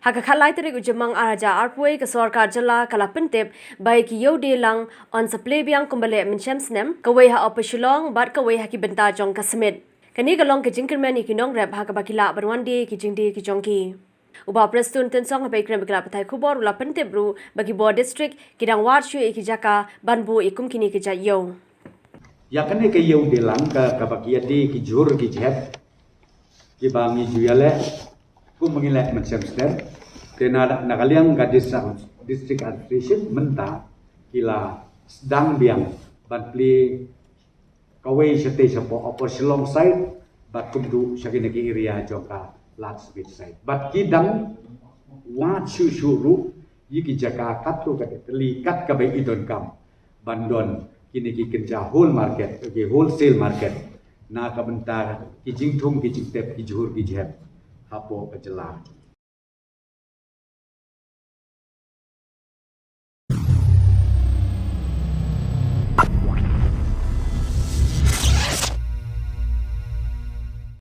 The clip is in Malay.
Hakakhalai tarik ujemang araja arpui ke sorkar jylla kala pyntip bai ki iewdielang on sa Plie Biang kumbale mencemsnem kawei ha Upper Shillong bat kawei ha ki benta jong ka Smit. Kani galong ke Jingkyrmen ki Nongrep ha ka bakila berwandi ki jingdi ki jongki. Uba prestun tensong ha baikram bakila patai kubor ula pyntip ru bagi bo district kidang warshu ki jaka banbu ikum kini ki jayyo. Ya kene ke iewdielang ka bakiati ki jur ki jep ki bangi jylla ku mengilek macam sedar kena nakaliang ka district administration menta kila sedang biang ban pli kawei sete sapo Upper Shillong side bat kumdu syakine ki area joka Lad Smit side bat kidang wa shuru yiki jaka katu ka telikat ka bai idon kam bandon kini ki kerja whole market ki wholesale market na ka bentar ki jingthum ki jingtep ki jhur ki jep hapo ka jylla